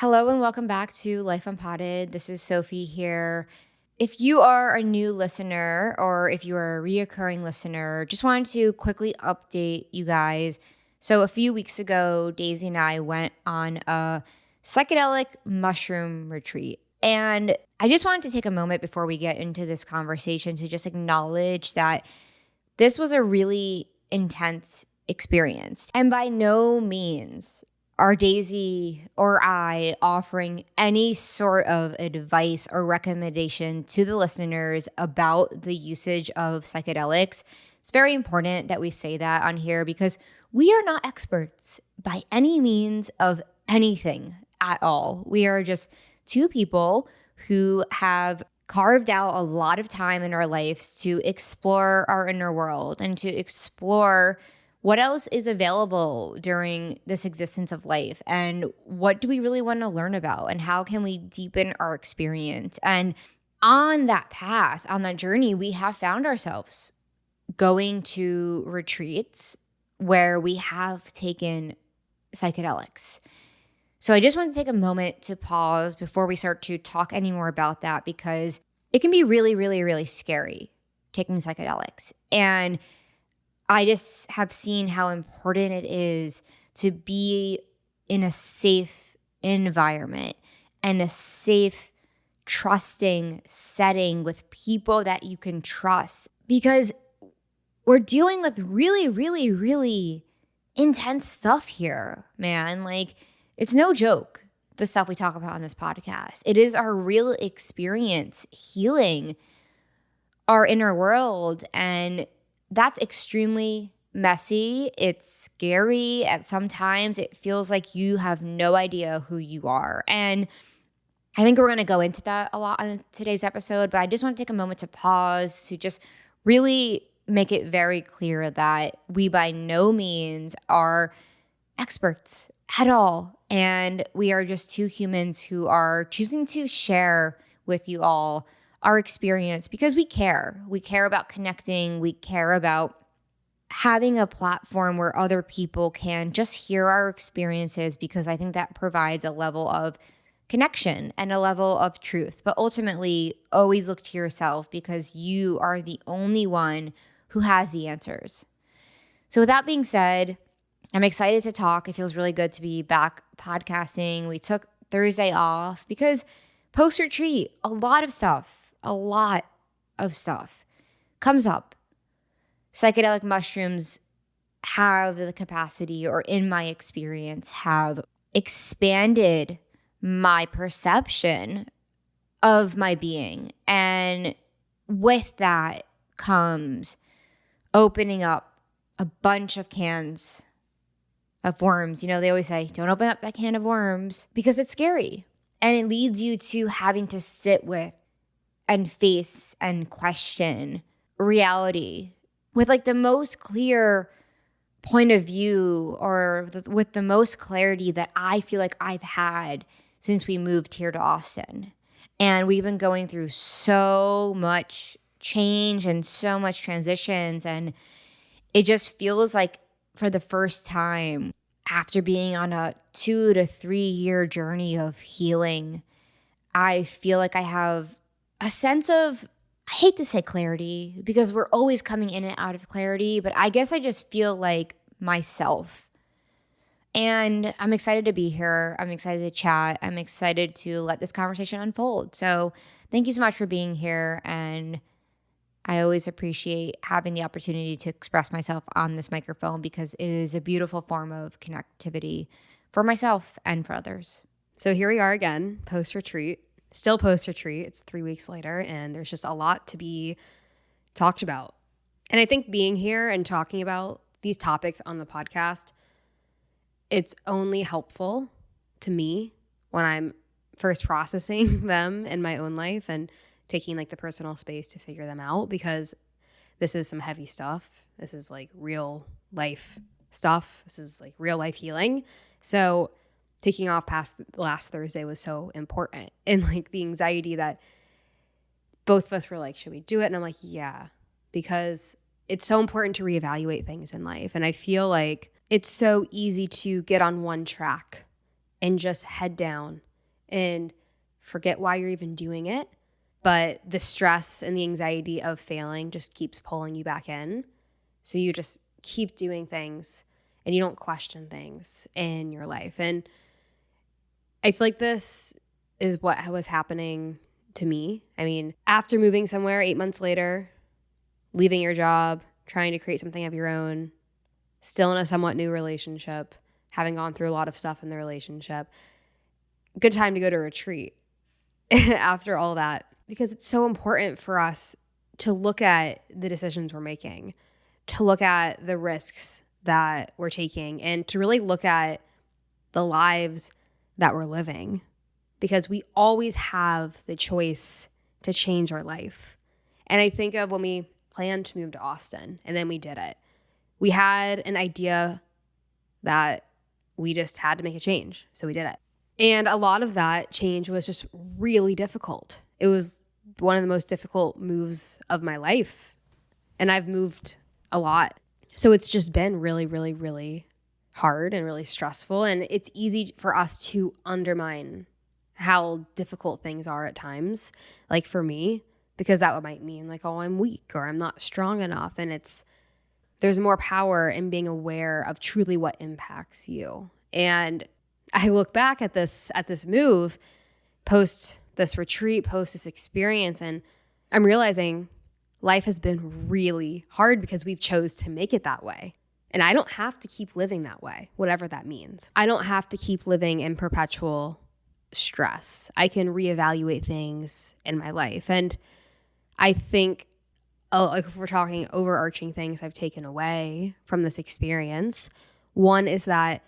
Hello and welcome back to Life Unpotted. This is Sophie here. If you are a new listener or if you are a reoccurring listener, just wanted to quickly update you guys. So a few weeks ago, Daisy and I went on a psychedelic mushroom retreat. And I just wanted to take a moment before we get into this conversation to just acknowledge that this was a really intense experience. And by no means are Daisy or I offering any sort of advice or recommendation to the listeners about the usage of psychedelics. It's very important that we say that on here because we are not experts by any means of anything at all. We are just two people who have carved out a lot of time in our lives to explore our inner world and to explore what else is available during this existence of life, and what do we really want to learn about, and how can we deepen our experience. And on that path, on that journey, we have found ourselves going to retreats where we have taken psychedelics. So I just want to take a moment to pause before we start to talk any more about that, because it can be really, really, really scary taking psychedelics. And I just have seen how important it is to be in a safe environment and a safe, trusting setting with people that you can trust, because we're dealing with really, really, really intense stuff here, man. Like, it's no joke, the stuff we talk about on this podcast. It is our real experience healing our inner world, and that's extremely messy. It's scary. At sometimes it feels like you have no idea who you are. And I think we're going to go into that a lot on today's episode, but I just want to take a moment to pause to just really make it very clear that we by no means are experts at all. And we are just two humans who are choosing to share with you all our experience because we care. We care about connecting. We care about having a platform where other people can just hear our experiences, because I think that provides a level of connection and a level of truth. But ultimately, always look to yourself, because you are the only one who has the answers. So with that being said, I'm excited to talk. It feels really good to be back podcasting. We took Thursday off because post-retreat, a lot of stuff comes up. Psychedelic mushrooms have the capacity, or in my experience, have expanded my perception of my being. And with that comes opening up a bunch of cans of worms. You know, they always say, don't open up that can of worms, because it's scary. And it leads you to having to sit with and face and question reality with like the most clear point of view, or with the most clarity that I feel like I've had since we moved here to Austin. And we've been going through so much change and so much transitions. And it just feels like for the first time, after being on a 2 to 3 year journey of healing, I feel like I have a sense of, I hate to say clarity, because we're always coming in and out of clarity, but I guess I just feel like myself. And I'm excited to be here. I'm excited to chat. I'm excited to let this conversation unfold. So thank you so much for being here. And I always appreciate having the opportunity to express myself on this microphone, because it is a beautiful form of connectivity for myself and for others. So here we are again, post-retreat. Still post-retreat, it's 3 weeks later, and there's just a lot to be talked about. And I think being here and talking about these topics on the podcast, it's only helpful to me when I'm first processing them in my own life and taking like the personal space to figure them out, because this is some heavy stuff. This is like real life stuff. This is like real life healing. So taking off past last Thursday was so important. And like the anxiety that both of us were like, should we do it? And I'm like, yeah, because it's so important to reevaluate things in life. And I feel like it's so easy to get on one track and just head down and forget why you're even doing it. But the stress and the anxiety of failing just keeps pulling you back in. So you just keep doing things and you don't question things in your life. And I feel like this is what was happening to me. I mean, after moving somewhere 8 months later, leaving your job, trying to create something of your own, still in a somewhat new relationship, having gone through a lot of stuff in the relationship, good time to go to retreat after all that, because it's so important for us to look at the decisions we're making, to look at the risks that we're taking, and to really look at the lives that we're living, because we always have the choice to change our life. And I think of when we planned to move to Austin and then we did it. We had an idea that we just had to make a change. So we did it. And a lot of that change was just really difficult. It was one of the most difficult moves of my life. And I've moved a lot. So it's just been really, really, really hard and really stressful. And it's easy for us to undermine how difficult things are at times, like for me, because that might mean like, oh, I'm weak or I'm not strong enough. And there's more power in being aware of truly what impacts you. And I look back at this move, post this retreat, post this experience, and I'm realizing life has been really hard because we've chose to make it that way. And I don't have to keep living that way, whatever that means. I don't have to keep living in perpetual stress. I can reevaluate things in my life. And I think, like if we're talking overarching things I've taken away from this experience, one is that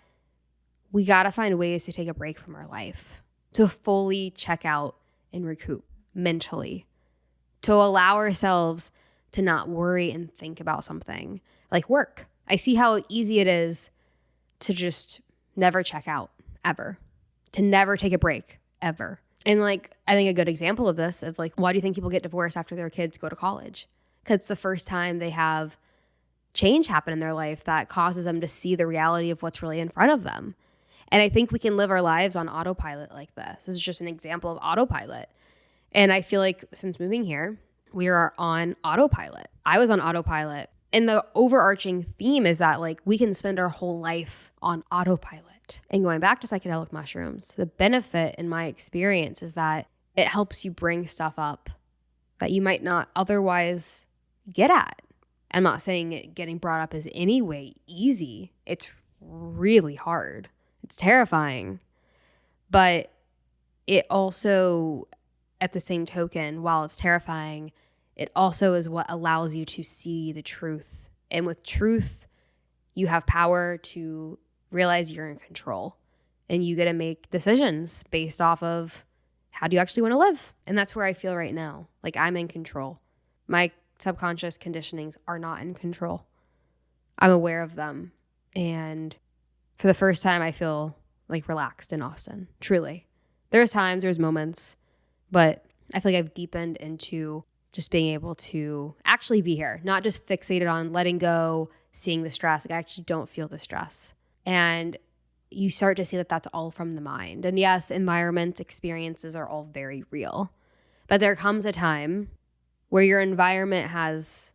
we got to find ways to take a break from our life, to fully check out and recoup mentally, to allow ourselves to not worry and think about something like work. I see how easy it is to just never check out ever, to never take a break ever. And like, I think a good example of this, of like, why do you think people get divorced after their kids go to college? Because it's the first time they have change happen in their life that causes them to see the reality of what's really in front of them. And I think we can live our lives on autopilot like this. This is just an example of autopilot. And I feel like since moving here, we are on autopilot. I was on autopilot. And the overarching theme is that like we can spend our whole life on autopilot. And going back to psychedelic mushrooms, the benefit in my experience is that it helps you bring stuff up that you might not otherwise get at. I'm not saying it getting brought up is in any way easy. It's really hard. It's terrifying. But it also, at the same token, while it's terrifying, it also is what allows you to see the truth. And with truth, you have power to realize you're in control. And you get to make decisions based off of how do you actually want to live. And that's where I feel right now. Like I'm in control. My subconscious conditionings are not in control. I'm aware of them. And for the first time, I feel like relaxed in Austin, truly. There's moments, but I feel like I've deepened into just being able to actually be here, not just fixated on letting go, seeing the stress. Like I actually don't feel the stress. And you start to see that that's all from the mind. And yes, environments, experiences are all very real. But there comes a time where your environment has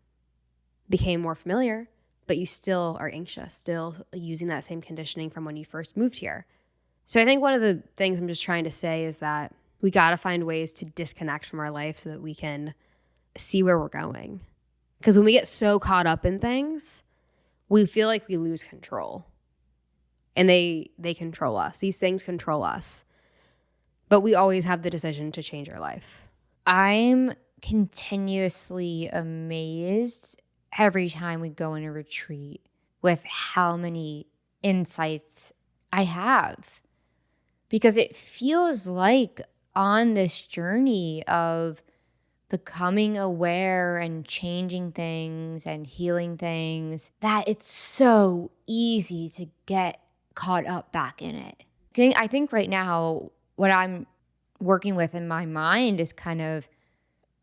became more familiar, but you still are anxious, still using that same conditioning from when you first moved here. So I think one of the things I'm just trying to say is that we got to find ways to disconnect from our life so that we can see where we're going. Because when we get so caught up in things, we feel like we lose control. And they control us. These things control us. But we always have the decision to change our life. I'm continuously amazed every time we go on a retreat with how many insights I have. Because it feels like on this journey of becoming aware and changing things and healing things, that it's so easy to get caught up back in it. I think right now what I'm working with in my mind is kind of,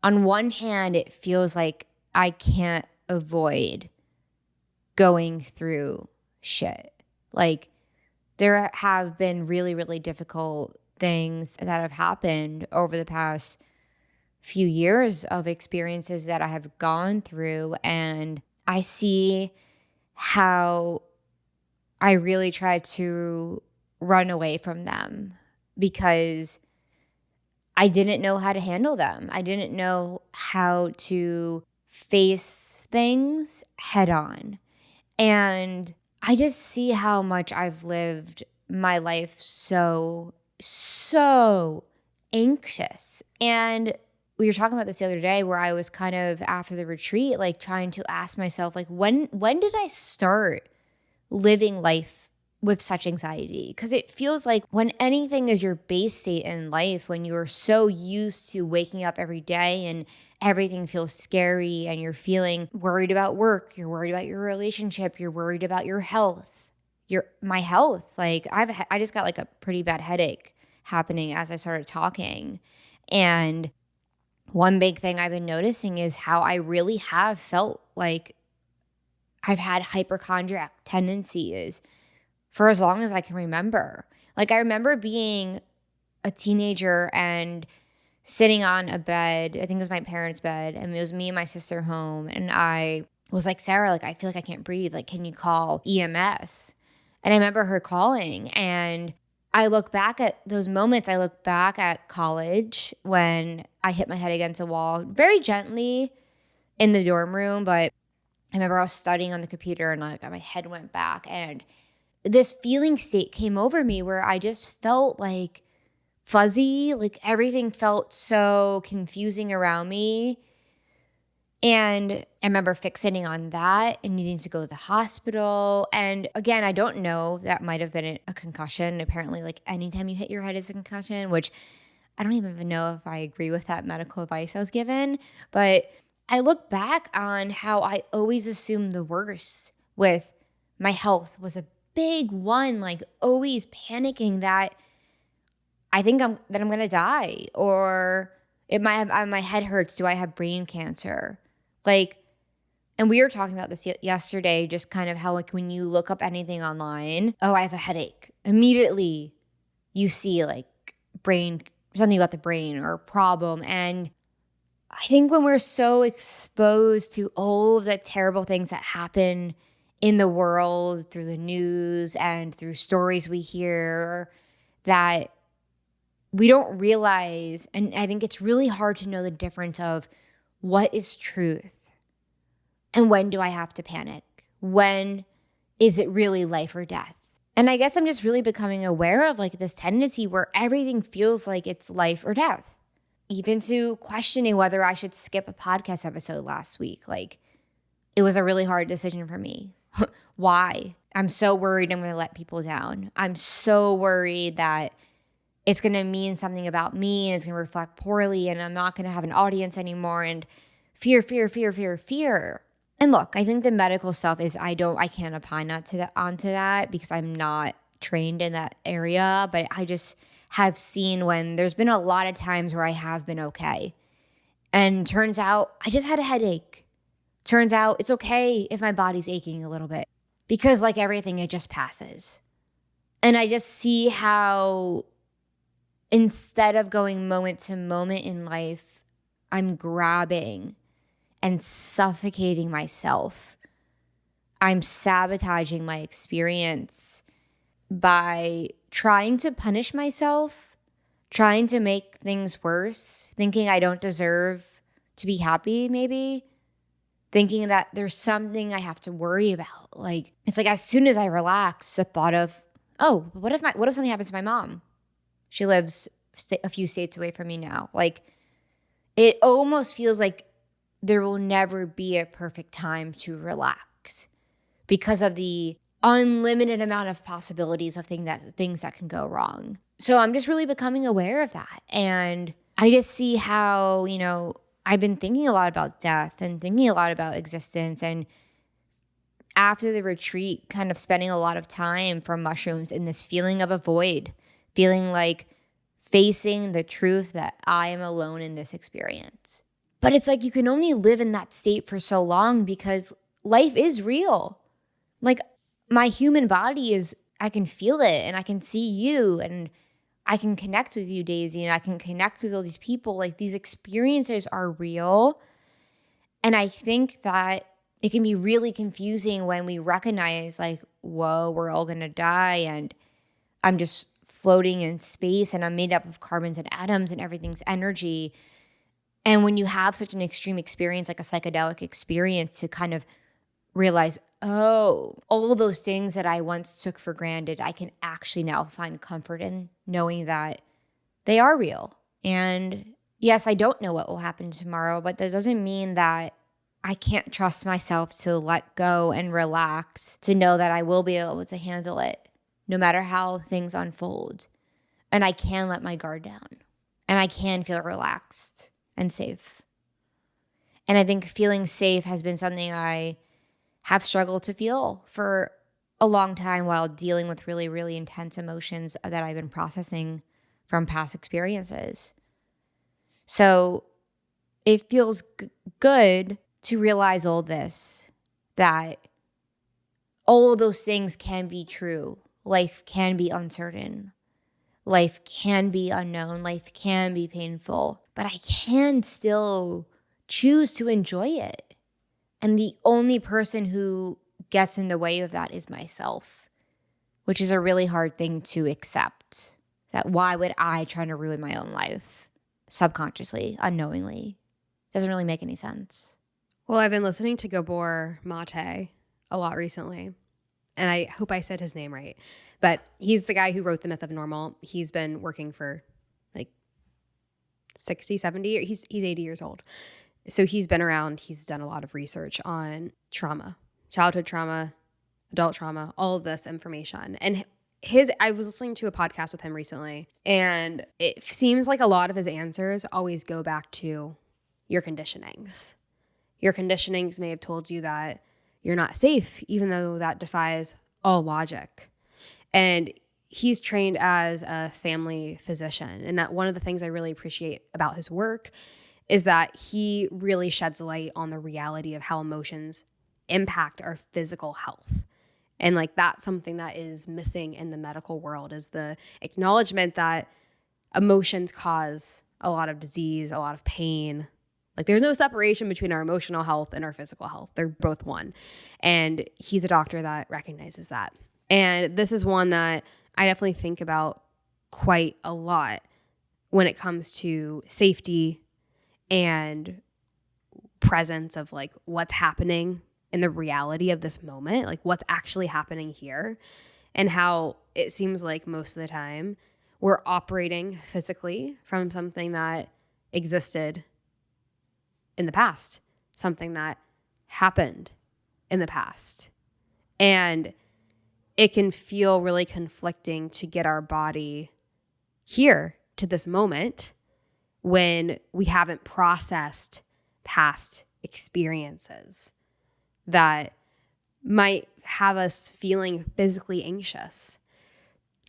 on one hand, it feels like I can't avoid going through shit. Like there have been really, really difficult things that have happened over the past few years of experiences that I have gone through, and I see how I really try to run away from them because I didn't know how to handle them. I didn't know how to face things head on. And I just see how much I've lived my life so anxious. And we were talking about this the other day where I was kind of after the retreat, like trying to ask myself, like, when did I start living life with such anxiety? Because it feels like when anything is your base state in life, when you're so used to waking up every day and everything feels scary and you're feeling worried about work, you're worried about your relationship, you're worried about your health, my health. Like I just got like a pretty bad headache happening as I started talking. And one big thing I've been noticing is how I really have felt like I've had hypochondriac tendencies for as long as I can remember. Like I remember being a teenager and sitting on a bed, I think it was my parents' bed, and it was me and my sister home, and I was like, Sarah, like I feel like I can't breathe. Like, can you call EMS? And I remember her calling, and I look back at those moments. I look back at college when I hit my head against a wall very gently in the dorm room, but I remember I was studying on the computer and like my head went back, and this feeling state came over me where I just felt like fuzzy, like everything felt so confusing around me. And I remember fixating on that and needing to go to the hospital. And again, I don't know, that might have been a concussion. Apparently, like anytime you hit your head is a concussion, which I don't even know if I agree with that medical advice I was given. But I look back on how I always assumed the worst with my health was a big one, like always panicking that I think I'm going to die, or it might have, my head hurts. Do I have brain cancer? Like, and we were talking about this yesterday, just kind of how like when you look up anything online, oh, I have a headache. Immediately you see like brain, something about the brain or a problem. And I think when we're so exposed to all of the terrible things that happen in the world through the news and through stories we hear, that we don't realize, and I think it's really hard to know the difference of what is truth and when do I have to panic? When is it really life or death? And I guess I'm just really becoming aware of like this tendency where everything feels like it's life or death. Even to questioning whether I should skip a podcast episode last week. Like, it was a really hard decision for me. Why? I'm so worried I'm going to let people down. I'm so worried that it's going to mean something about me and it's going to reflect poorly and I'm not going to have an audience anymore, and fear. And look, I think the medical stuff is I can't opine onto that because I'm not trained in that area, but I just have seen when there's been a lot of times where I have been okay. And turns out I just had a headache. Turns out it's okay if my body's aching a little bit because like everything, it just passes. And I just see how instead of going moment to moment in life, I'm grabbing and suffocating myself. I'm sabotaging my experience by trying to punish myself, trying to make things worse, thinking I don't deserve to be happy, maybe, thinking that there's something I have to worry about. Like, it's like as soon as I relax, the thought of, oh, what if something happens to my mom? She lives a few states away from me now. Like, it almost feels like there will never be a perfect time to relax because of the unlimited amount of possibilities of things that can go wrong. So I'm just really becoming aware of that. And I just see how, I've been thinking a lot about death and thinking a lot about existence. And after the retreat, kind of spending a lot of time from mushrooms in this feeling of a void, feeling like facing the truth that I am alone in this experience. But it's like you can only live in that state for so long because life is real. Like, my human body I can feel it and I can see you and I can connect with you, Daisy, and I can connect with all these people. Like, these experiences are real. And I think that it can be really confusing when we recognize, like, whoa, we're all going to die and I'm just floating in space and I'm made up of carbons and atoms and everything's energy. And when you have such an extreme experience, like a psychedelic experience, to kind of realize, oh, all those things that I once took for granted, I can actually now find comfort in knowing that they are real. And yes, I don't know what will happen tomorrow, but that doesn't mean that I can't trust myself to let go and relax, to know that I will be able to handle it no matter how things unfold. And I can let my guard down and I can feel relaxed and safe. And I think feeling safe has been something I have struggled to feel for a long time while dealing with really, really intense emotions that I've been processing from past experiences. So it feels good to realize all this, that all of those things can be true. Life can be uncertain. Life can be unknown. Life can be painful. But I can still choose to enjoy it. And the only person who gets in the way of that is myself, which is a really hard thing to accept. That why would I try to ruin my own life? Subconsciously, unknowingly. Doesn't really make any sense. Well, I've been listening to Gabor Mate a lot recently, and I hope I said his name right, but he's the guy who wrote The Myth of Normal. He's been working for like 60, 70, he's 80 years old. So he's been around, he's done a lot of research on trauma, childhood trauma, adult trauma, all of this information. And I was listening to a podcast with him recently, and it seems like a lot of his answers always go back to your conditionings. Your conditionings may have told you that you're not safe, even though that defies all logic. And he's trained as a family physician. And that one of the things I really appreciate about his work is that he really sheds light on the reality of how emotions impact our physical health. And like that's something that is missing in the medical world, is the acknowledgement that emotions cause a lot of disease, a lot of pain. Like there's no separation between our emotional health and our physical health. They're both one. And he's a doctor that recognizes that. And this is one that I definitely think about quite a lot when it comes to safety and presence of like what's happening in the reality of this moment, like what's actually happening here, and how it seems like most of the time we're operating physically from something that existed in the past, something that happened in the past. And it can feel really conflicting to get our body here to this moment when we haven't processed past experiences that might have us feeling physically anxious.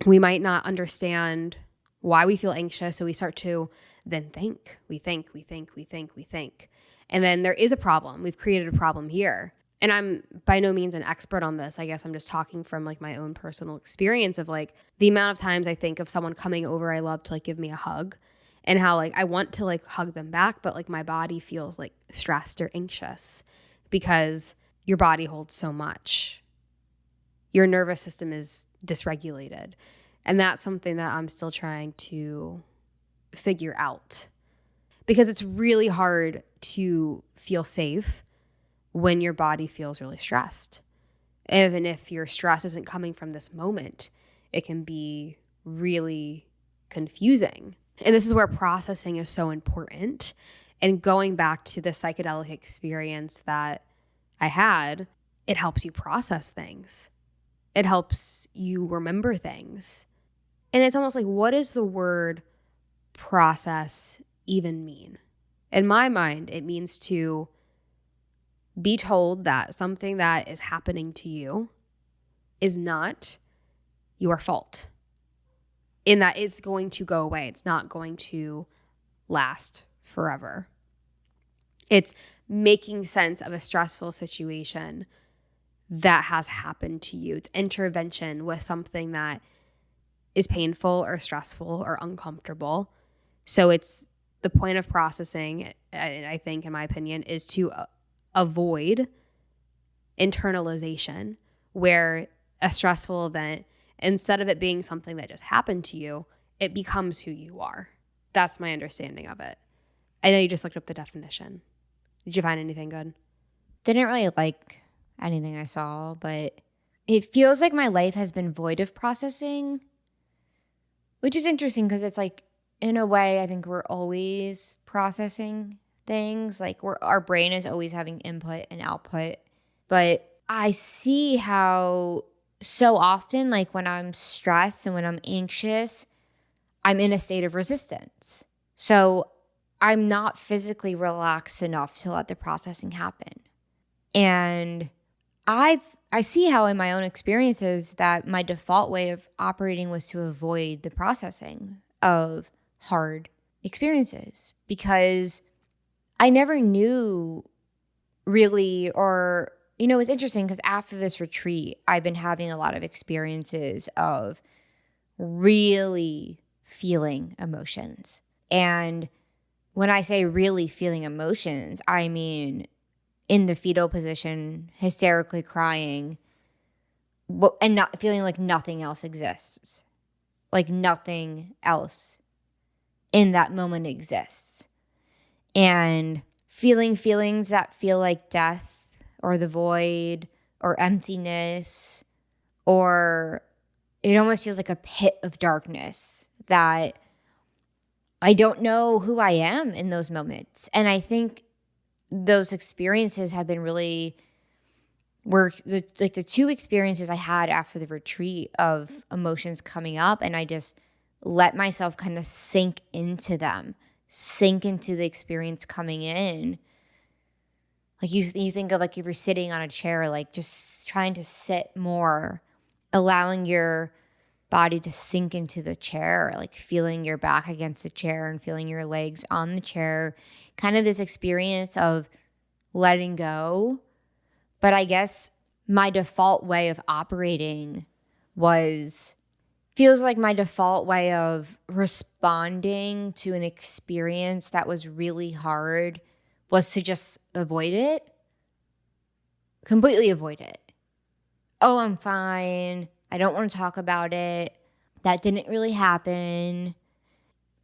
We might not understand why we feel anxious, so we start to then think. We think. And then there is a problem. We've created a problem here. And I'm by no means an expert on this. I guess I'm just talking from like my own personal experience of like the amount of times I think of someone coming over I love to like give me a hug, and how like I want to like hug them back, but like my body feels like stressed or anxious because your body holds so much. Your nervous system is dysregulated. And that's something that I'm still trying to figure out, because it's really hard to feel safe when your body feels really stressed. Even if your stress isn't coming from this moment, it can be really confusing. And this is where processing is so important. And going back to the psychedelic experience that I had, it helps you process things. It helps you remember things. And it's almost like, what does the word process even mean? In my mind, it means to be told that something that is happening to you is not your fault, in that it's going to go away. It's not going to last forever. It's making sense of a stressful situation that has happened to you. It's intervention with something that is painful or stressful or uncomfortable. So it's the point of processing, I think, in my opinion, is to avoid internalization, where a stressful event, instead of it being something that just happened to you, it becomes who you are. That's my understanding of it. I know you just looked up the definition. Did you find anything good? Didn't really like anything I saw, but it feels like my life has been void of processing, which is interesting because it's like, in a way, I think we're always processing things. Like our brain is always having input and output. But I see how so often, like when I'm stressed and when I'm anxious, I'm in a state of resistance. So I'm not physically relaxed enough to let the processing happen. And I see how in my own experiences that my default way of operating was to avoid the processing of hard experiences, because I never knew really, or, it's interesting because after this retreat, I've been having a lot of experiences of really feeling emotions. And when I say really feeling emotions, I mean in the fetal position, hysterically crying, and not feeling like nothing else exists. Like nothing else in that moment exists. And feeling feelings that feel like death or the void or emptiness, or it almost feels like a pit of darkness that I don't know who I am in those moments. And I think those experiences have been really the two experiences I had after the retreat of emotions coming up, and I just let myself kind of sink into them, sink into the experience coming in. Like you think of like if you're sitting on a chair, like just trying to sit more, allowing your body to sink into the chair, like feeling your back against the chair and feeling your legs on the chair, kind of this experience of letting go. But I guess my default way of operating feels like my default way of responding to an experience that was really hard was to just avoid it, completely avoid it. Oh, I'm fine. I don't want to talk about it. That didn't really happen.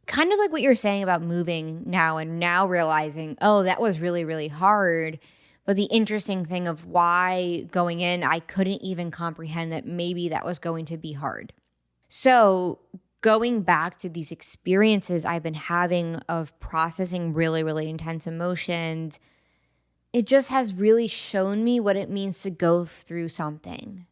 Kind of like what you're saying about moving now and now realizing, oh, that was really, really hard. But the interesting thing of why going in, I couldn't even comprehend that maybe that was going to be hard. So going back to these experiences I've been having of processing really, really intense emotions, it just has really shown me what it means to go through something,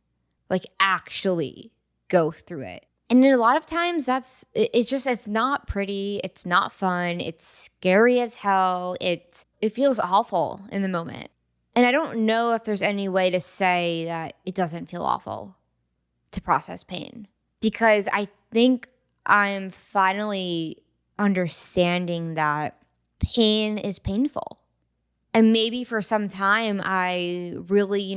like actually go through it. And a lot of times it's not pretty, it's not fun, it's scary as hell, it feels awful in the moment. And I don't know if there's any way to say that it doesn't feel awful to process pain, because I think I'm finally understanding that pain is painful. And maybe for some time I really,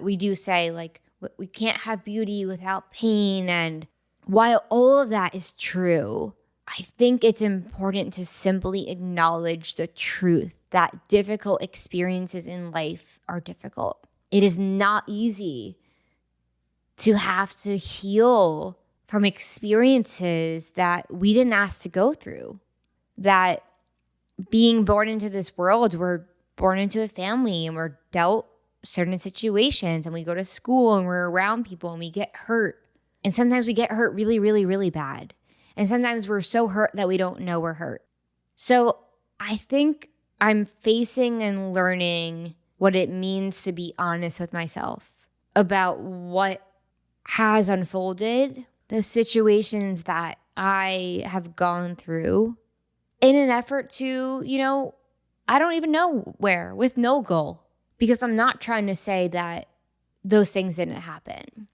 we do say like we can't have beauty without pain. And while all of that is true, I think it's important to simply acknowledge the truth that difficult experiences in life are difficult. It is not easy to have to heal from experiences that we didn't ask to go through. That being born into this world, we're born into a family and we're dealt certain situations and we go to school and we're around people and we get hurt. And sometimes we get hurt really, really, really bad. And sometimes we're so hurt that we don't know we're hurt. So I think I'm facing and learning what it means to be honest with myself about what has unfolded, the situations that I have gone through, in an effort to, I don't even know where, with no goal. Because I'm not trying to say that those things didn't happen.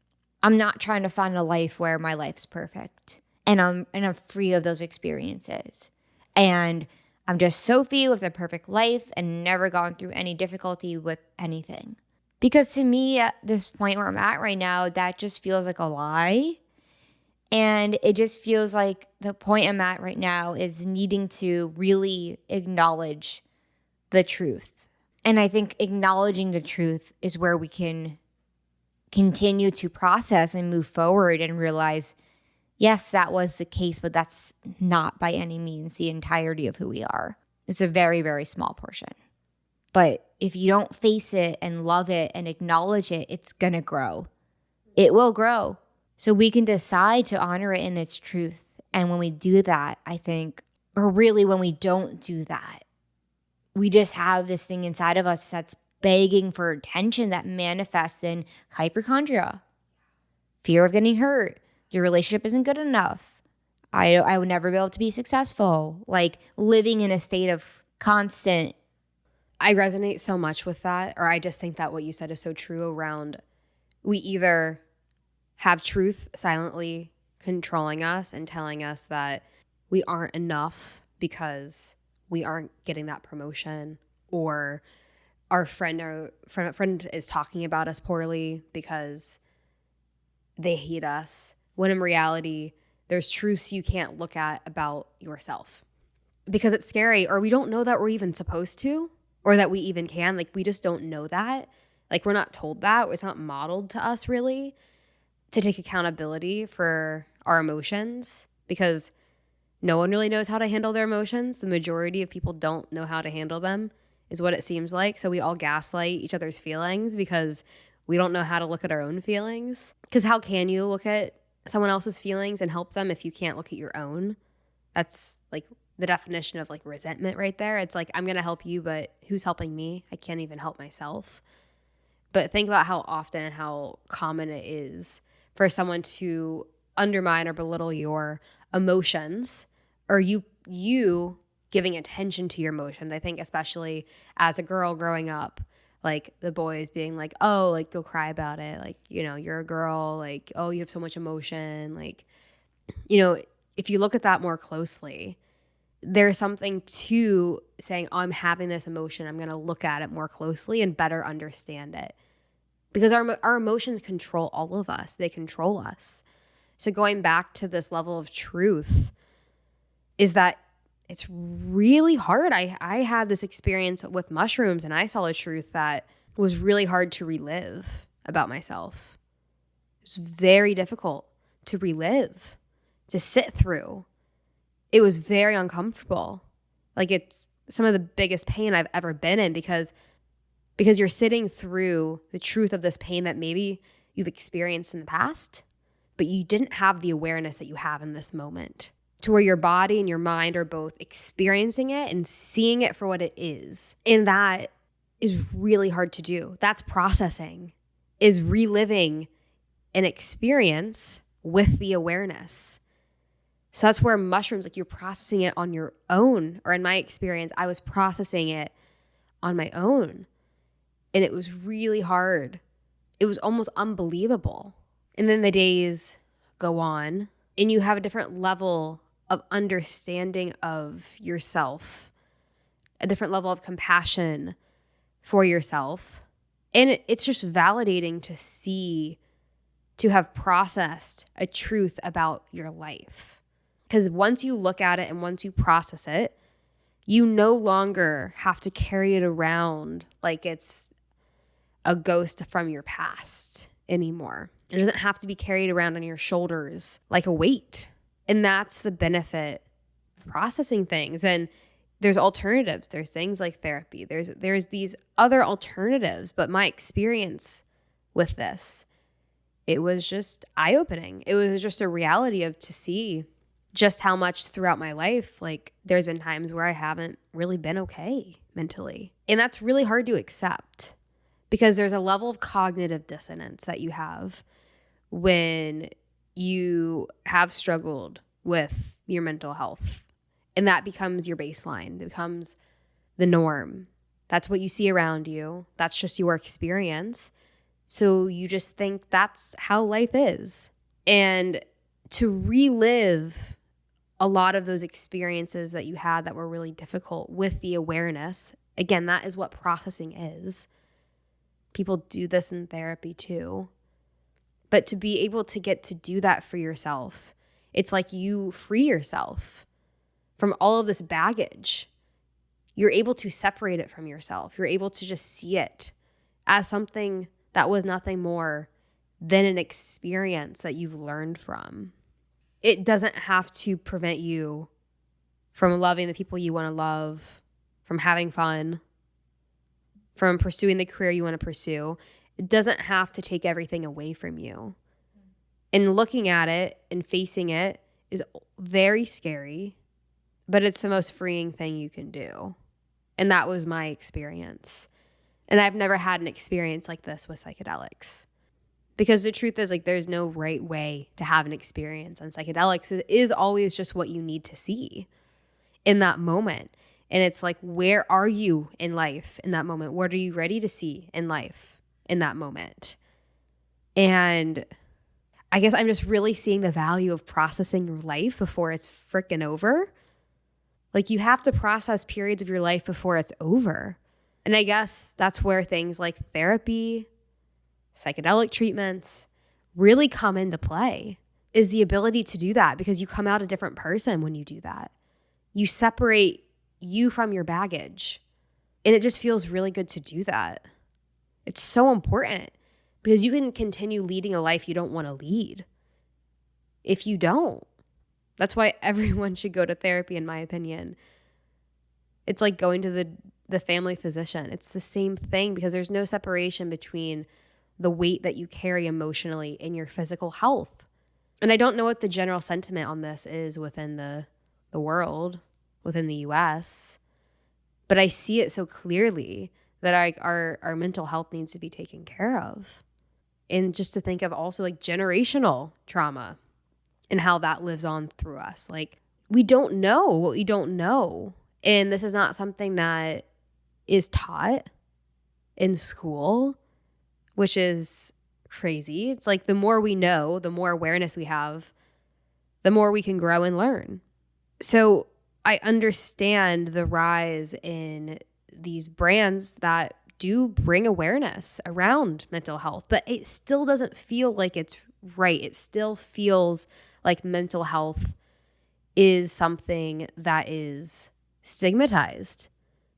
I'm not trying to find a life where my life's perfect and I'm free of those experiences. And I'm just Sophie with a perfect life and never gone through any difficulty with anything. Because to me, at this point where I'm at right now, that just feels like a lie. And it just feels like the point I'm at right now is needing to really acknowledge the truth. And I think acknowledging the truth is where we can continue to process and move forward and realize, yes, that was the case, but that's not by any means the entirety of who we are. It's a very, very small portion. But if you don't face it and love it and acknowledge it, it's going to grow. It will grow. So we can decide to honor it in its truth. And when we do that, I think, or really when we don't do that, we just have this thing inside of us that's begging for attention that manifests in hypochondria, fear of getting hurt. Your relationship isn't good enough. I would never be able to be successful. Like living in a state of constant. I resonate so much with that, or I just think that what you said is so true around we either have truth silently controlling us and telling us that we aren't enough because we aren't getting that promotion, or our friend is talking about us poorly because they hate us, when in reality, there's truths you can't look at about yourself because it's scary, or we don't know that we're even supposed to, or that we even can. Like, we just don't know that. Like, we're not told that. It's not modeled to us really to take accountability for our emotions, because no one really knows how to handle their emotions. The majority of people don't know how to handle them, is what it seems like. So we all gaslight each other's feelings because we don't know how to look at our own feelings. Because how can you look at someone else's feelings and help them if you can't look at your own? That's like the definition of like resentment right there. It's like, I'm going to help you, but who's helping me? I can't even help myself. But think about how often and how common it is for someone to undermine or belittle your emotions, or you giving attention to your emotions. I think especially as a girl growing up, like the boys being like, oh, like go cry about it. Like, you know, you're a girl. Like, oh, you have so much emotion. Like, you know, if you look at that more closely, there's something to saying, oh, I'm having this emotion. I'm going to look at it more closely and better understand it. Because our emotions control all of us. They control us. So going back to this level of truth is that it's really hard. I had this experience with mushrooms, and I saw a truth that was really hard to relive about myself. It was very difficult to relive, to sit through. It was very uncomfortable. Like, it's some of the biggest pain I've ever been in because you're sitting through the truth of this pain that maybe you've experienced in the past, but you didn't have the awareness that you have in this moment, to where your body and your mind are both experiencing it and seeing it for what it is. And that is really hard to do. That's processing, is reliving an experience with the awareness. So that's where mushrooms, like, you're processing it on your own. Or in my experience, I was processing it on my own. And it was really hard. It was almost unbelievable. And then the days go on and you have a different level of understanding of yourself, a different level of compassion for yourself. And it's just validating to see, to have processed a truth about your life. Because once you look at it and once you process it, you no longer have to carry it around like it's a ghost from your past anymore. It doesn't have to be carried around on your shoulders like a weight. And that's the benefit of processing things. And there's alternatives. There's things like therapy. There's these other alternatives. But my experience with this, it was just eye-opening. It was just a reality of to see just how much throughout my life, like, there's been times where I haven't really been okay mentally. And that's really hard to accept because there's a level of cognitive dissonance that you have when you have struggled with your mental health. And that becomes your baseline. It becomes the norm. That's what you see around you. That's just your experience. So you just think that's how life is. And to relive a lot of those experiences that you had that were really difficult with the awareness, again, that is what processing is. People do this in therapy too. But to be able to get to do that for yourself It's like you free yourself from all of this baggage. You're able to separate it from yourself. You're able to just see it as something that was nothing more than an experience that you've learned from. It doesn't have to prevent you from loving the people you want to love, from having fun, from pursuing the career you want to pursue. It doesn't have to take everything away from you. And looking at it and facing it is very scary, but it's the most freeing thing you can do. And that was my experience. And I've never had an experience like this with psychedelics. Because the truth is, like, there's no right way to have an experience on psychedelics. It is always just what you need to see in that moment. And it's like, where are you in life in that moment? What are you ready to see in life in that moment? And I guess I'm just really seeing the value of processing your life before it's freaking over. Like, you have to process periods of your life before it's over. And I guess that's where things like therapy, psychedelic treatments really come into play, is the ability to do that, because you come out a different person when you do that. You separate you from your baggage. And it just feels really good to do that. It's so important, because you can continue leading a life you don't want to lead if you don't. That's why everyone should go to therapy, in my opinion. It's like going to the family physician. It's the same thing, because there's no separation between the weight that you carry emotionally and your physical health. And I don't know what the general sentiment on this is within the world, within the US, but I see it so clearly that our mental health needs to be taken care of. And just to think of also like generational trauma and how that lives on through us. Like, we don't know what we don't know. And this is not something that is taught in school, which is crazy. It's like, the more we know, the more awareness we have, the more we can grow and learn. So I understand the rise in these brands that do bring awareness around mental health, but it still doesn't feel like it's right. It still feels like mental health is something that is stigmatized.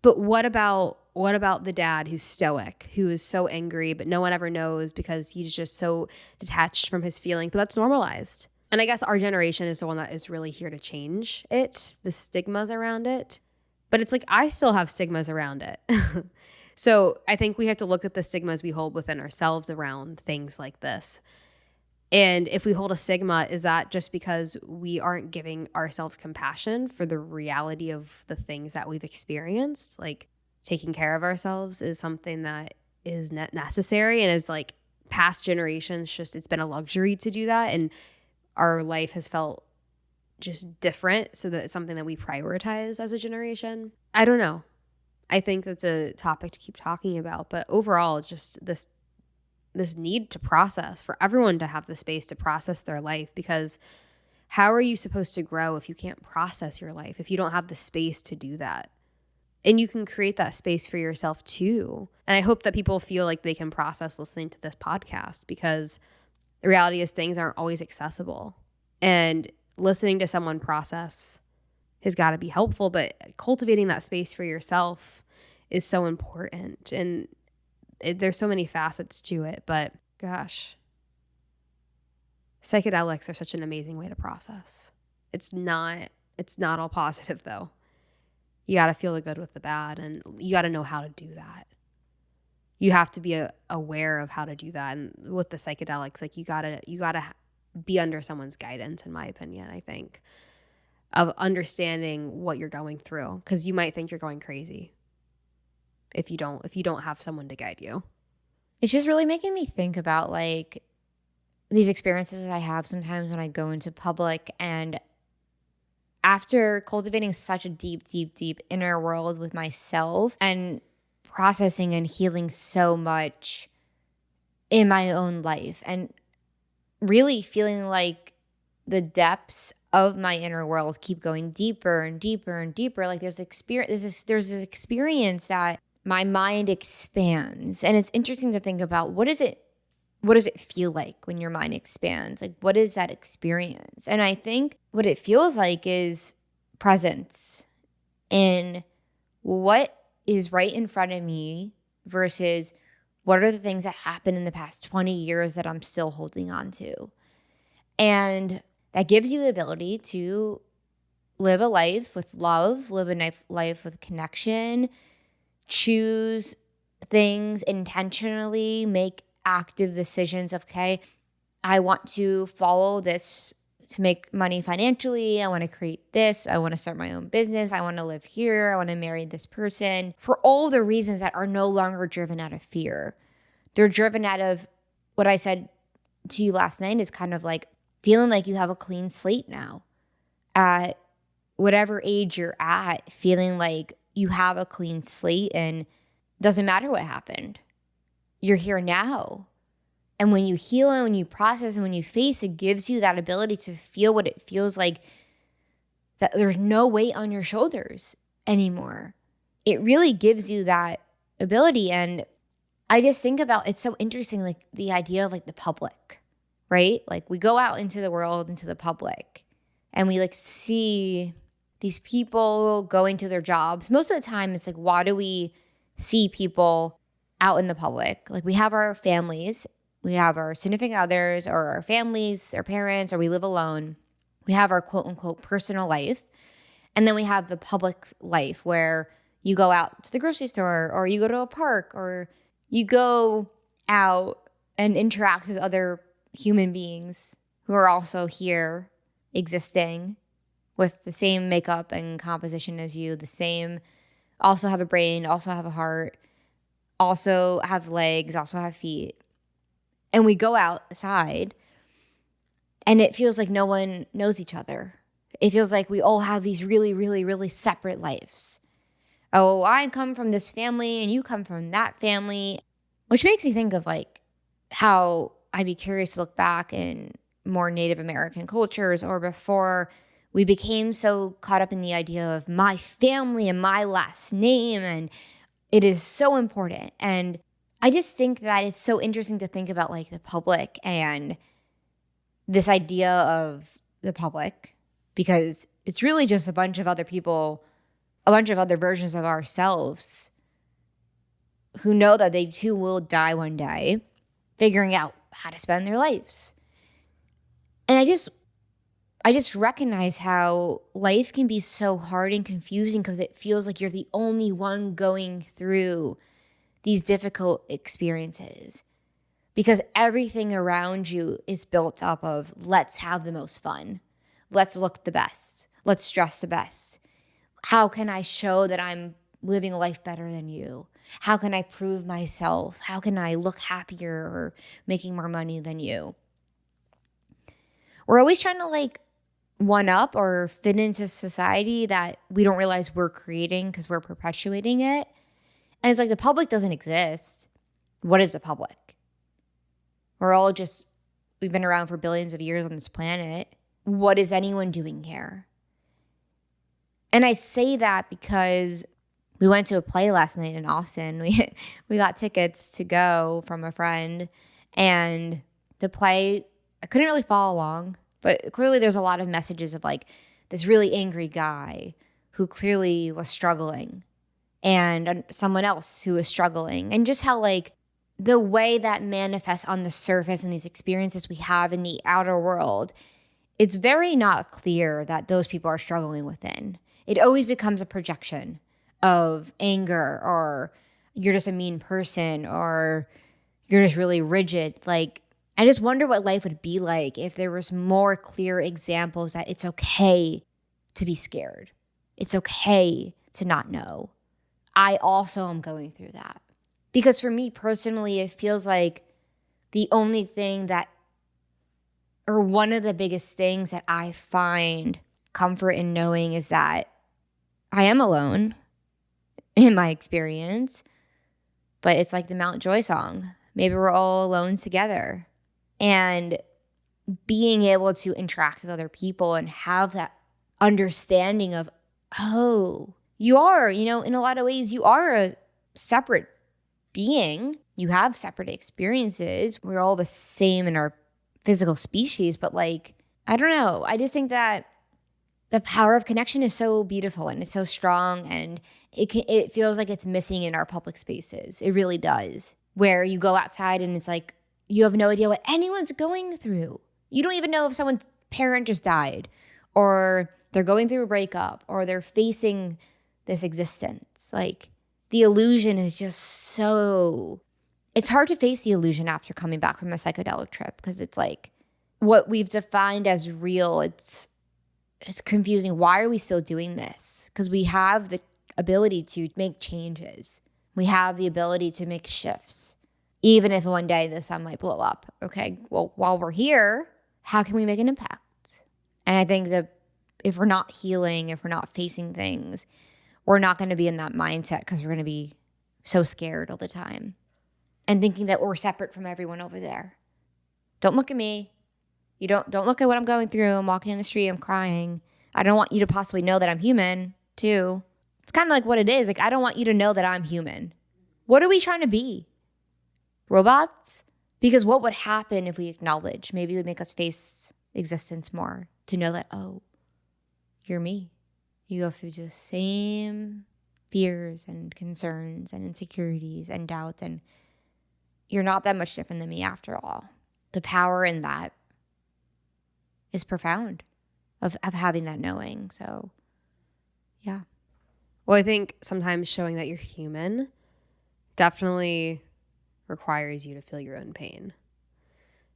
But what about the dad who's stoic, who is so angry, but no one ever knows because he's just so detached from his feelings? But that's normalized. And I guess our generation is the one that is really here to change it, the stigmas around it. But it's like, I still have stigmas around it. So I think we have to look at the stigmas we hold within ourselves around things like this. And if we hold a stigma, is that just because we aren't giving ourselves compassion for the reality of the things that we've experienced? Like, taking care of ourselves is something that is necessary, and is like, past generations, just, it's been a luxury to do that. And our life has felt just different, so that it's something that we prioritize as a generation. I don't know. I think that's a topic to keep talking about. But overall, it's just this need to process, for everyone to have the space to process their life, because how are you supposed to grow if you can't process your life, if you don't have the space to do that? And you can create that space for yourself too. And I hope that people feel like they can process listening to this podcast, because the reality is things aren't always accessible. And listening to someone process has got to be helpful, but cultivating that space for yourself is so important. And there's so many facets to it, but gosh, psychedelics are such an amazing way to process. It's not all positive though. You got to feel the good with the bad, and you got to know how to do that. You have to be aware of how to do that. And with the psychedelics, like, you got to be under someone's guidance, in my opinion, I think, of understanding what you're going through, because you might think you're going crazy if you don't have someone to guide you. It's just really making me think about like these experiences that I have sometimes when I go into public, and after cultivating such a deep, deep, deep inner world with myself and processing and healing so much in my own life, and really feeling like the depths of my inner world keep going deeper and deeper and deeper. Like, there's this experience that my mind expands. And it's interesting to think about, what what does it feel like when your mind expands? Like, what is that experience? And I think what it feels like is presence in what is right in front of me versus what are the things that happened in the past 20 years that I'm still holding on to. And that gives you the ability to live a life with love, live a life with connection, choose things intentionally, make active decisions of, okay, I want to follow this to make money financially. I want to create this. I want to start my own business. I want to live here. I want to marry this person, for all the reasons that are no longer driven out of fear. They're driven out of what I said to you last night, is kind of like feeling like you have a clean slate now. At whatever age you're at, feeling like you have a clean slate and doesn't matter what happened. You're here now. And when you heal and when you process and when you face, it gives you that ability to feel what it feels like, that there's no weight on your shoulders anymore. It really gives you that ability. And I just think about, it's so interesting, like the idea of like the public, right? Like we go out into the world, into the public, and we like see these people going to their jobs. Most of the time it's like, why do we see people out in the public? Like we have our families, we have our significant others or our families, our parents, or we live alone. We have our quote unquote personal life. And then we have the public life where you go out to the grocery store or you go to a park or you go out and interact with other human beings who are also here existing with the same makeup and composition as you, the same, also have a brain, also have a heart, also have legs, also have feet. And we go outside and it feels like no one knows each other. It feels like we all have these really, really, really separate lives. Oh, I come from this family and you come from that family, which makes me think of like how I'd be curious to look back in more Native American cultures, or before we became so caught up in the idea of my family and my last name, and it is so important. And I just think that it's so interesting to think about like the public and this idea of the public, because it's really just a bunch of other people, a bunch of other versions of ourselves who know that they too will die one day, figuring out how to spend their lives. And I just recognize how life can be so hard and confusing because it feels like you're the only one going through these difficult experiences, because everything around you is built up of let's have the most fun. Let's look the best. Let's dress the best. How can I show that I'm living a life better than you? How can I prove myself? How can I look happier or making more money than you? We're always trying to like one up or fit into society that we don't realize we're creating because we're perpetuating it. And it's like the public doesn't exist. What is the public? We've been around for billions of years on this planet. What is anyone doing here? And I say that because we went to a play last night in Austin. We got tickets to go from a friend, and the play, I couldn't really follow along, but clearly there's a lot of messages of like this really angry guy who clearly was struggling, and someone else who was struggling, and just how like the way that manifests on the surface and these experiences we have in the outer world, it's very not clear that those people are struggling within. It always becomes a projection of anger, or you're just a mean person, or you're just really rigid. Like, I just wonder what life would be like if there was more clear examples that it's okay to be scared. It's okay to not know. I also am going through that. Because for me personally, it feels like the only thing that, or one of the biggest things that I find comfort in knowing is that I am alone in my experience, but it's like the Mount Joy song. Maybe we're all alone together. And being able to interact with other people and have that understanding of, oh, you are, in a lot of ways, you are a separate being. you have separate experiences. We're all the same in our physical species, but like, I don't know. I just think that the power of connection is so beautiful and it's so strong, and it feels like it's missing in our public spaces. It really does. Where you go outside and it's like you have no idea what anyone's going through. You don't even know if someone's parent just died, or they're going through a breakup, or they're facing this existence. Like, the illusion is just so, it's hard to face the illusion after coming back from a psychedelic trip, because it's like what we've defined as real, it's confusing. Why are we still doing this? Because we have the ability to make changes. We have the ability to make shifts. Even if one day the sun might blow up. Okay, well, while we're here, how can we make an impact? And I think that if we're not healing, if we're not facing things, we're not going to be in that mindset, because we're going to be so scared all the time and thinking that we're separate from everyone over there. Don't look at me. You don't look at what I'm going through. I'm walking in the street, I'm crying. I don't want you to possibly know that I'm human, too. It's kind of like what it is. Like, I don't want you to know that I'm human. What are we trying to be? Robots? Because what would happen if we acknowledge? Maybe it would make us face existence more, to know that, oh, you're me. You go through the same fears and concerns and insecurities and doubts, and you're not that much different than me after all. The power in that is profound, of having that knowing. So, yeah. Well, I think sometimes showing that you're human definitely requires you to feel your own pain.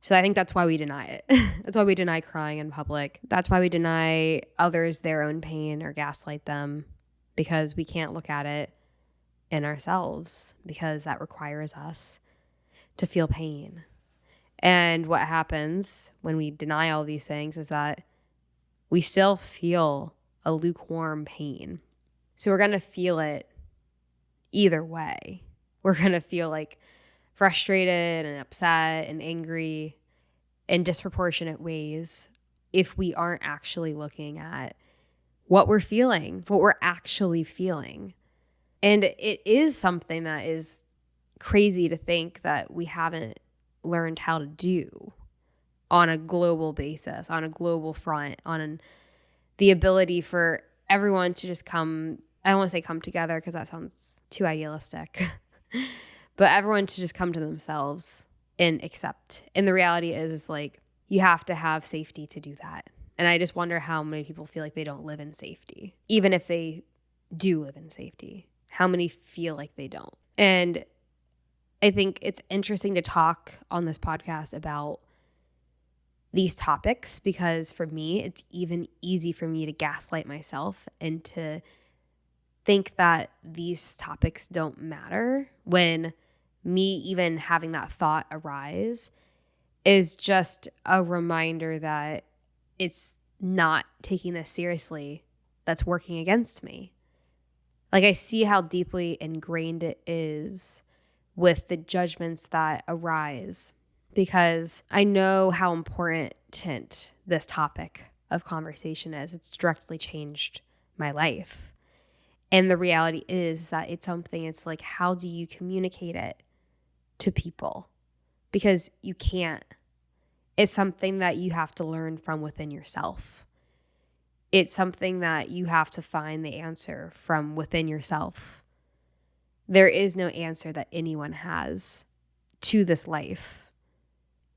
So I think that's why we deny it. That's why we deny crying in public. That's why we deny others their own pain or gaslight them, because we can't look at it in ourselves, because that requires us to feel pain. And what happens when we deny all these things is that we still feel a lukewarm pain. So we're going to feel it either way. We're going to feel like frustrated and upset and angry in disproportionate ways if we aren't actually looking at what we're feeling, what we're actually feeling. And it is something that is crazy to think that we haven't learned how to do on a global basis, on a global front, the ability for everyone to just come, I don't want to say come together because that sounds too idealistic, but everyone to just come to themselves and accept. And the reality is like, you have to have safety to do that. And I just wonder how many people feel like they don't live in safety. Even if they do live in safety, how many feel like they don't? And I think it's interesting to talk on this podcast about these topics, because for me, it's even easy for me to gaslight myself and to think that these topics don't matter, when me even having that thought arise is just a reminder that it's not taking this seriously that's working against me. Like, I see how deeply ingrained it is with the judgments that arise, because I know how important this topic of conversation is. It's directly changed my life. And the reality is that it's like, how do you communicate it to people? Because you can't. It's something that you have to learn from within yourself. It's something that you have to find the answer from within yourself. There is no answer that anyone has to this life.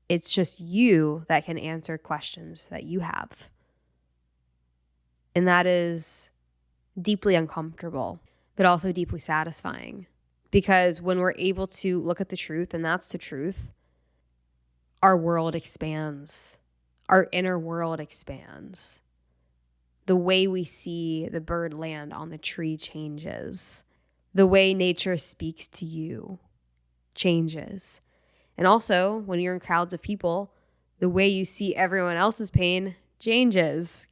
It's just you that can answer questions that you have. And that is deeply uncomfortable, but also deeply satisfying. Because when we're able to look at the truth, and that's the truth, our world expands. Our inner world expands. The way we see the bird land on the tree changes. The way nature speaks to you changes. And also, when you're in crowds of people, the way you see everyone else's pain changes.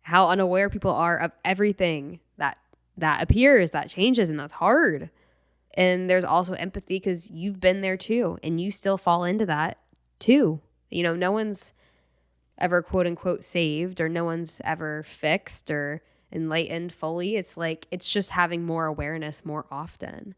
How unaware people are of everything that appears, that changes, and that's hard. And there's also empathy, because you've been there too, and you still fall into that too. You know, no one's ever quote unquote saved, or no one's ever fixed or enlightened fully. It's like, it's just having more awareness more often.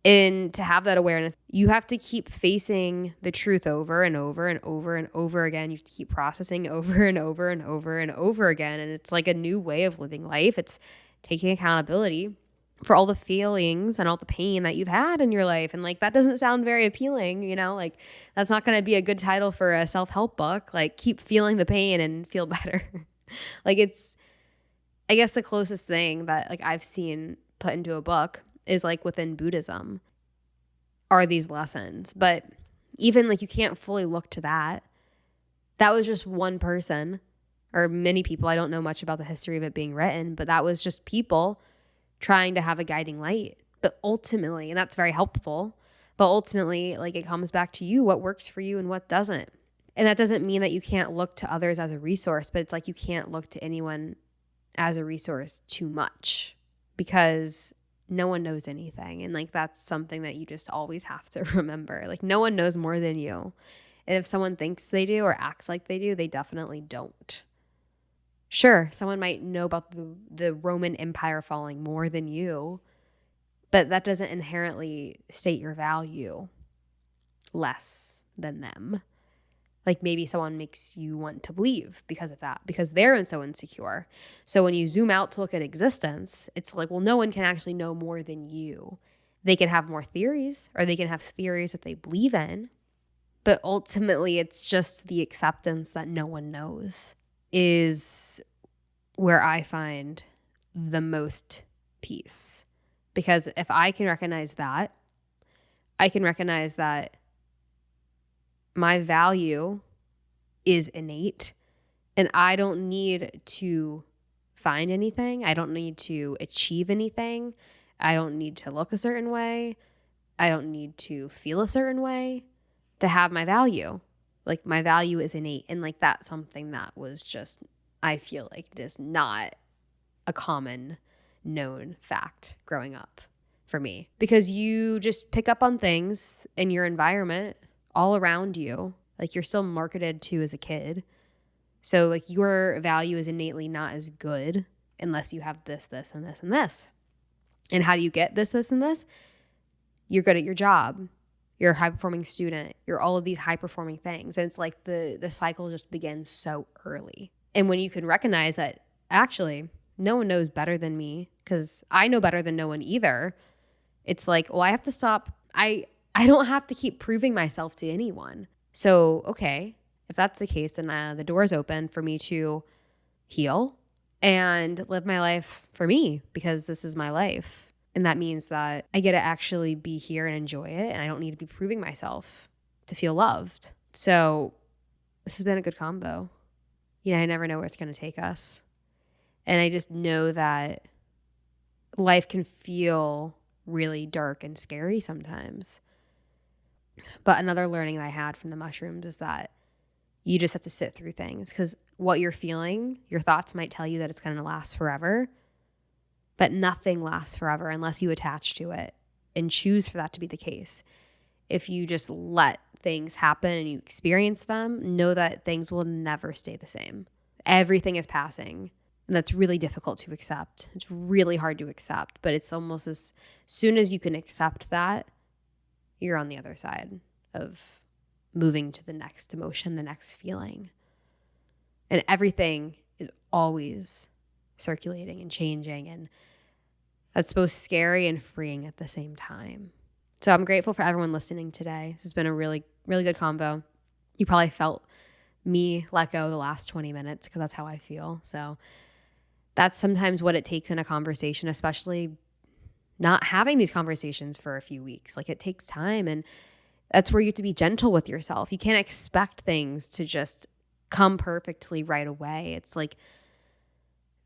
And to have that awareness, you have to keep facing the truth over and over and over and over again. You have to keep processing over and over and over and over again. And it's like a new way of living life. It's taking accountability for all the feelings and all the pain that you've had in your life. And like, that doesn't sound very appealing, you know, like that's not going to be a good title for a self-help book. Like, keep feeling the pain and feel better. Like, it's, I guess the closest thing that like I've seen put into a book is like within Buddhism are these lessons. But even like, you can't fully look to that. That was just one person or many people. I don't know much about the history of it being written, but that was just people trying to have a guiding light. But ultimately, and that's very helpful, but ultimately, like, it comes back to you, what works for you and what doesn't. And that doesn't mean that you can't look to others as a resource, but it's like you can't look to anyone as a resource too much, because no one knows anything. And like, that's something that you just always have to remember. Like, no one knows more than you. And if someone thinks they do or acts like they do, they definitely don't. Sure, someone might know about the Roman Empire falling more than you, but that doesn't inherently state your value less than them. Like, maybe someone makes you want to believe because of that, because they're so insecure. So when you zoom out to look at existence, it's like, well, no one can actually know more than you. They can have more theories, or they can have theories that they believe in. But ultimately, it's just the acceptance that no one knows is where I find the most peace. Because if I can recognize that, I can recognize that my value is innate, and I don't need to find anything. I don't need to achieve anything. I don't need to look a certain way. I don't need to feel a certain way to have my value. Like, my value is innate. And like, that's something that was just, I feel like it is not a common known fact growing up for me, because you just pick up on things in your environment all around you. Like, you're still marketed to as a kid. So like, your value is innately not as good unless you have this, this, and this, and this. And how do you get this, this, and this? You're good at your job. You're a high-performing student. You're all of these high-performing things. And it's like the cycle just begins so early. And when you can recognize that actually no one knows better than me, because I know better than no one either, it's like, well, I have to stop. I don't have to keep proving myself to anyone. So, okay, if that's the case, then the door is open for me to heal and live my life for me, because this is my life. And that means that I get to actually be here and enjoy it, and I don't need to be proving myself to feel loved. So this has been a good combo. You know, I never know where it's going to take us. And I just know that life can feel really dark and scary sometimes. But another learning that I had from the mushrooms is that you just have to sit through things, because what you're feeling, your thoughts might tell you that it's going to last forever, but nothing lasts forever unless you attach to it and choose for that to be the case. If you just let things happen and you experience them, know that things will never stay the same. Everything is passing. And that's really difficult to accept. It's really hard to accept, but it's almost as soon as you can accept that, you're on the other side of moving to the next emotion, the next feeling. And everything is always circulating and changing, and that's both scary and freeing at the same time. So I'm grateful for everyone listening today. This has been a really, really good convo. You probably felt me let go the last 20 minutes, because that's how I feel. So that's sometimes what it takes in a conversation, especially not having these conversations for a few weeks. Like, it takes time, and that's where you have to be gentle with yourself. You can't expect things to just come perfectly right away. It's like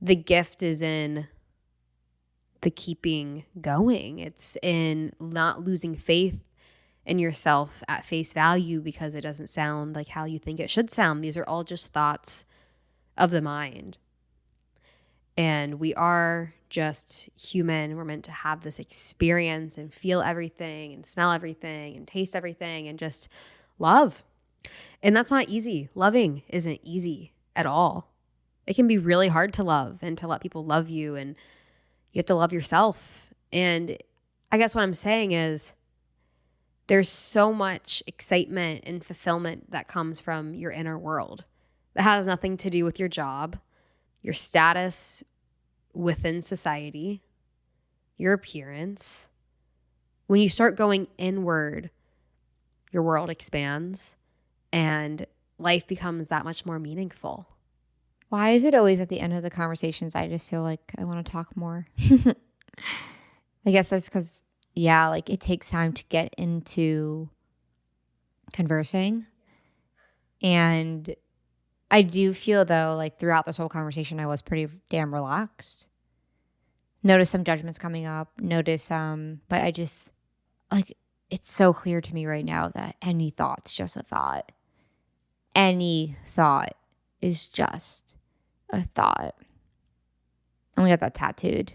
the gift is in the keeping going. It's in not losing faith in yourself at face value because it doesn't sound like how you think it should sound. These are all just thoughts of the mind. And we are just human. We're meant to have this experience and feel everything and smell everything and taste everything and just love. And that's not easy. Loving isn't easy at all. It can be really hard to love and to let people love you, and you have to love yourself. And I guess what I'm saying is there's so much excitement and fulfillment that comes from your inner world that has nothing to do with your job, your status within society, your appearance. When you start going inward, your world expands and life becomes that much more meaningful. Why is it always at the end of the conversations I just feel like I want to talk more? I guess that's because, yeah, like it takes time to get into conversing. And I do feel, though, like throughout this whole conversation, I was pretty damn relaxed. Notice some judgments coming up, but I just, like, it's so clear to me right now that any thought's just a thought. Any thought is just a thought. I'm gonna get that tattooed.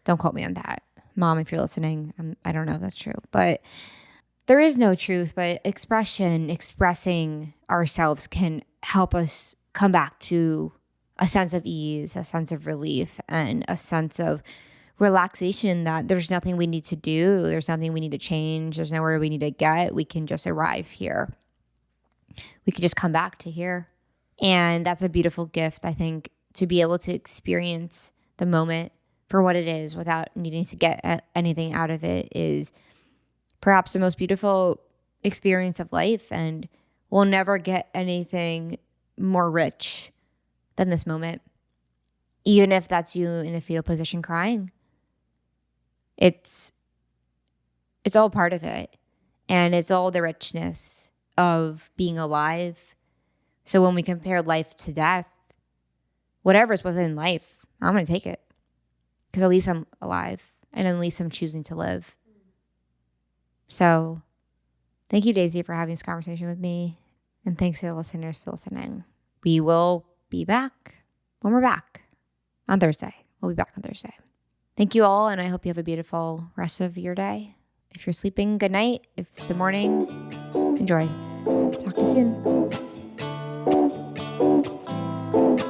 Don't quote me on that. Mom, if you're listening, I don't know if that's true. But there is no truth, but expressing ourselves can help us come back to a sense of ease, a sense of relief, and a sense of relaxation that there's nothing we need to do. There's nothing we need to change. There's nowhere we need to get. We can just arrive here. We could just come back to here. And that's a beautiful gift, I think, to be able to experience the moment for what it is without needing to get anything out of it is perhaps the most beautiful experience of life. And we'll never get anything more rich than this moment. Even if that's you in the fetal position crying. It's all part of it. And it's all the richness of being alive. So when we compare life to death, whatever's within life, I'm going to take it. Because at least I'm alive. And at least I'm choosing to live. So thank you, Daisy, for having this conversation with me. And thanks to the listeners for listening. We will be back when we're back on Thursday. We'll be back on Thursday. Thank you all, and I hope you have a beautiful rest of your day. If you're sleeping, good night. If it's the morning, enjoy. Talk to you soon.